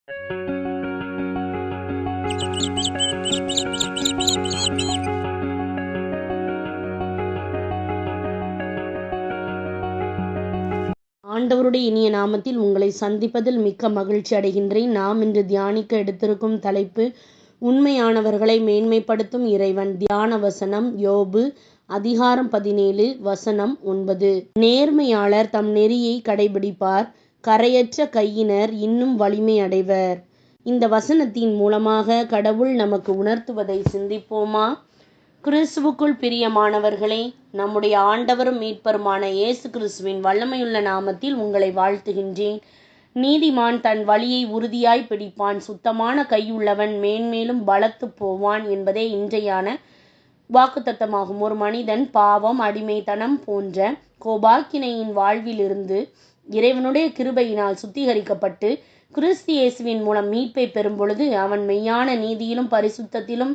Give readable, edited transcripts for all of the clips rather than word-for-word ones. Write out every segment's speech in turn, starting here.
ஆண்டவருடைய இனிய நாமத்தில் உங்களை சந்திப்பதில் மிக்க மகிழ்ச்சி அடைகின்றேன். நாம் இன்று தியானிக்க எடுத்திருக்கும் தலைப்பு, உண்மையானவர்களை மேன்மைப்படுத்தும் இறைவன். தியான வசனம் யோபு அதிகாரம் 17 வசனம் 9. நேர்மையாளர் தம் நெறியை கடைபிடிப்பார், கரையற்ற கையினர் இன்னும் வலிமை அடைவர். இந்த வசனத்தின் மூலமாக கடவுள் நமக்கு உணர்த்துவதை சிந்திப்போமா? கிறிஸ்துவுக்குள் பிரியமானவர்களே, நம்முடைய ஆண்டவரும் மீட்பருமான இயேசு கிறிஸ்துவின் வல்லமையுள்ள நாமத்தில் உங்களை வாழ்த்துகின்றேன். நீதிமான் தன் வழியை உறுதியாய் பிடிப்பான், சுத்தமான கையுள்ளவன் மேன்மேலும் பலத்து போவான் என்பதே இன்றையான வாக்குத்தத்தமாகும். ஒரு மனிதன் பாவம், அடிமைத்தனம் போன்ற கோபாக்கினையின் வாழ்விலிருந்து இறைவனுடைய கிருபையினால் சுத்திகரிக்கப்பட்டு கிறிஸ்து இயேசுவின் மூலம் மீட்பை பெறும் பொழுது அவன் மெய்யான நீதியிலும் பரிசுத்தத்திலும்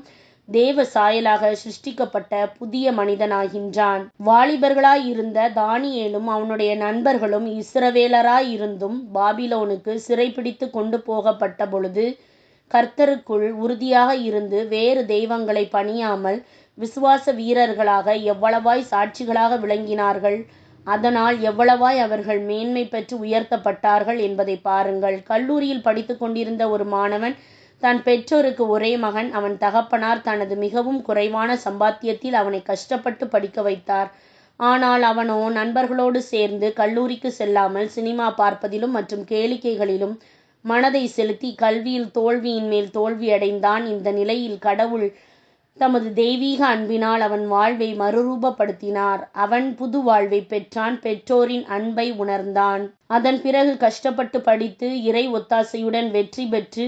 தேவ சாயலாக சிருஷ்டிக்கப்பட்ட புதிய மனிதனாகின்றான். வாலிபர்களாய் இருந்த தானியேலும் அவனுடைய நண்பர்களும் இஸ்ரவேலராயிருந்தும் பாபிலோனுக்கு சிறைப்பிடித்து கொண்டு போகப்பட்ட பொழுது கர்த்தருக்குள் உறுதியாக இருந்து வேறு தெய்வங்களை பணியாமல் விசுவாச வீரர்களாக எவ்வளவாய் சாட்சிகளாக விளங்கினார்கள். அதனால் எவ்வளவாய் அவர்கள் மேன்மை பெற்று உயர்த்தப்பட்டார்கள் என்பதை பாருங்கள். கல்லூரியில் படித்து கொண்டிருந்த ஒரு மாணவன் தன் பெற்றோருக்கு ஒரே மகன். அவன் தகப்பனார் தனது மிகவும் குறைவான சம்பாத்தியத்தில் அவனை கஷ்டப்பட்டு படிக்க வைத்தார். ஆனால் அவனோ நண்பர்களோடு சேர்ந்து கல்லூரிக்கு செல்லாமல் சினிமா பார்ப்பதிலும் மற்றும் கேளிக்கைகளிலும் மனதை செலுத்தி கல்வியில் தோல்வியின் மேல் தோல்வி அடைந்தான். இந்த நிலையில் கடவுள் தமது தெய்வீக அன்பினால் அவன் வாழ்வை மறுரூபப்படுத்தினார். அவன் புது வாழ்வை பெற்றான், பெற்றோரின் அன்பை உணர்ந்தான். அதன் பிறகு கஷ்டப்பட்டு படித்து இறை ஒத்தாசையுடன் வெற்றி பெற்று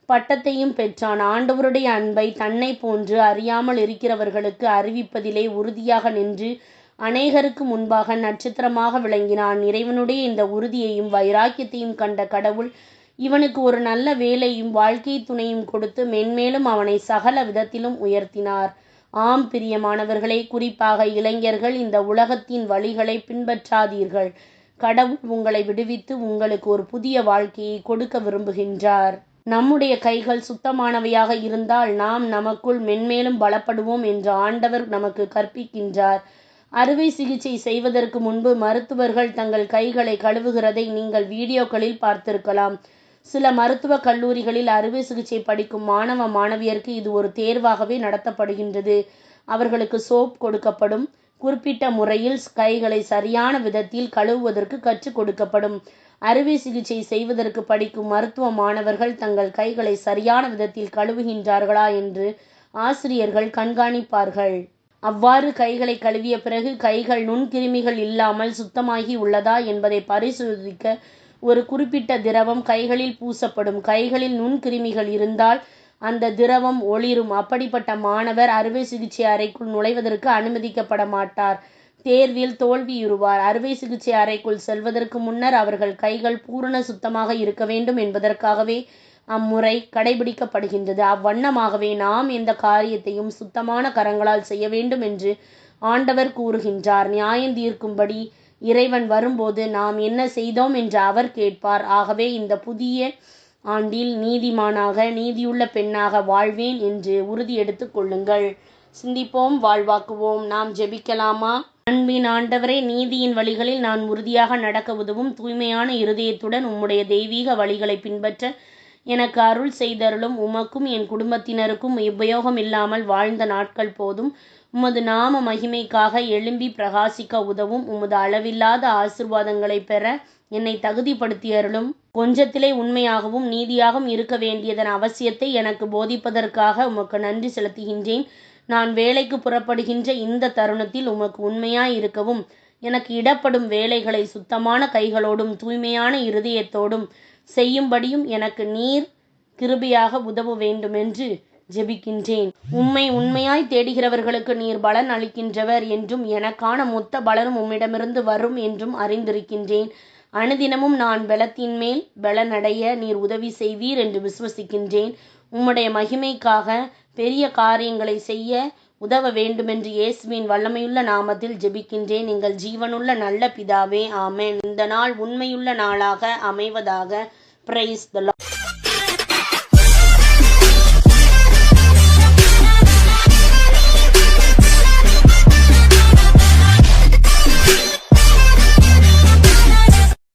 பட்டத்தையும் பெற்றான். ஆண்டவருடைய அன்பை தன்னை போன்று அறியாமல் இருக்கிறவர்களுக்கு அறிவிப்பதிலே உறுதியாக நின்று அநேகருக்கு முன்பாக நட்சத்திரமாக விளங்கினான். இறைவனுடைய இந்த உறுதியையும் வைராக்கியத்தையும் கண்ட கடவுள் இவனுக்கு ஒரு நல்ல வேலையும் வாழ்க்கை துணையும் கொடுத்து மென்மேலும் அவனை சகல விதத்திலும் உயர்த்தினார். ஆம் பிரியமானவர்களே, குறிப்பாக இளைஞர்கள், இந்த உலகத்தின் வழிகளை பின்பற்றாதீர்கள். கடவுள் உங்களை விடுவித்து உங்களுக்கு ஒரு புதிய வாழ்க்கையை கொடுக்க விரும்புகின்றார். நம்முடைய கைகள் சுத்தமானவையாக இருந்தால் நாம் நமக்குள் மென்மேலும் பலப்படுவோம் என்று ஆண்டவர் நமக்கு கற்பிக்கின்றார். அறுவை சிகிச்சை செய்வதற்கு முன்பு மருத்துவர்கள் தங்கள் கைகளை கழுவுகிறதை நீங்கள் வீடியோக்களில் பார்த்திருக்கலாம். சில மருத்துவ கல்லூரிகளில் அறுவை சிகிச்சை படிக்கும் மாணவ மாணவியருக்கு இது ஒரு தேர்வாகவே நடத்தப்படுகின்றது. அவர்களுக்கு சோப் கொடுக்கப்படும். குறிப்பிட்ட முறையில் கைகளை சரியான விதத்தில் கழுவுவதற்கு கற்றுக் கொடுக்கப்படும். அறுவை சிகிச்சை செய்வதற்கு படிக்கும் மருத்துவ மாணவர்கள் தங்கள் கைகளை சரியான விதத்தில் கழுவுகின்றார்களா என்று ஆசிரியர்கள் கண்காணிப்பார்கள். அவ்வாறு கைகளை கழுவிய பிறகு கைகள் நுண்கிருமிகள் இல்லாமல் சுத்தமாகி உள்ளதா என்பதை பரிசோதிக்க ஒரு குறிப்பிட்ட திரவம் கைகளில் பூசப்படும். கைகளில் நுண்கிருமிகள் இருந்தால் அந்த திரவம் ஒளிரும். அப்படிப்பட்ட மாணவர் அறுவை சிகிச்சை அறைக்குள் நுழைவதற்கு அனுமதிக்கப்பட மாட்டார். தேர்வில் தோல்வியுறுவார். அறுவை சிகிச்சை அறைக்குள் செல்வதற்கு முன்னர் அவர்கள் கைகள் பூரண சுத்தமாக இருக்க வேண்டும் என்பதற்காகவே அம்முறை கடைபிடிக்கப்படுகின்றது. அவ்வண்ணமாகவே நாம் எந்த காரியத்தையும் சுத்தமான கரங்களால் செய்ய வேண்டும் என்று ஆண்டவர் கூறுகின்றார். நியாயம் தீர்க்கும்படி இறைவன் வரும்போது நாம் என்ன செய்தோம் என்று அவர் கேட்பார். ஆகவே இந்த புதிய ஆண்டில் நீதிமானாக, நீதியுள்ள பெண்ணாக வாழ்வேன் என்று உறுதி எடுத்துக் கொள்ளுங்கள். சிந்திப்போம், வாழ்வாக்குவோம். நாம் ஜெபிக்கலாமா? அன்பின் ஆண்டவரே, நீதியின் வழிகளில் நான் உறுதியாக நடக்க உதவும் தூய்மையான இருதயத்துடன் உம்முடைய தெய்வீக வழிகளை பின்பற்ற எனக்கு அருள் செய்தருளும். உமக்கும் என் குடும்பத்தினருக்கும் உபயோகம் இல்லாமல் வாழ்ந்த நாட்கள் போதும். உமது நாம மகிமைக்காக எழும்பி பிரகாசிக்க உதவும். உமது அளவில்லாத ஆசீர்வாதங்களை பெற என்னை தகுதிப்படுத்தியருளும். கொஞ்சத்திலே உண்மையாகவும் நீதியாகவும் இருக்க வேண்டியதன் அவசியத்தை எனக்கு போதிப்பதற்காக உமக்கு நன்றி செலுத்துகின்றேன். நான் வேலைக்கு புறப்படுகின்ற இந்த தருணத்தில் உமக்கு உண்மையாய் இருக்கவும், எனக்கு இடப்படும் வேலைகளை சுத்தமான கைகளோடும் தூய்மையான இருதயத்தோடும் செய்யும்படியும் எனக்கு நீர் கிருபையாக உதவ வேண்டுமென்று ஜெபிக்கின்றேன். உம்மை உண்மையாய் தேடுகிறவர்களுக்கு நீர் பலன் அளிக்கின்றவர் என்றும் எனக்கான மொத்த பலனும் உம்மிடமிருந்து வரும் என்றும் அறிந்திருக்கின்றேன். அனுதினமும் நான் பலத்தின் மேல் பலனடைய நீர் உதவி செய்வீர் என்று விசுவசிக்கின்றேன். உம்முடைய மகிமைக்காக பெரிய காரியங்களை செய்ய உதவ வேண்டுமென்று இயேசுவின் வல்லமையுள்ள நாமத்தில் ஜெபிக்கின்றேன். எங்கள் ஜீவனுள்ள நல்ல பிதாவே, ஆமென். இந்த நாள் உண்மையுள்ள நாளாக அமைவதாக. Praise the Lord.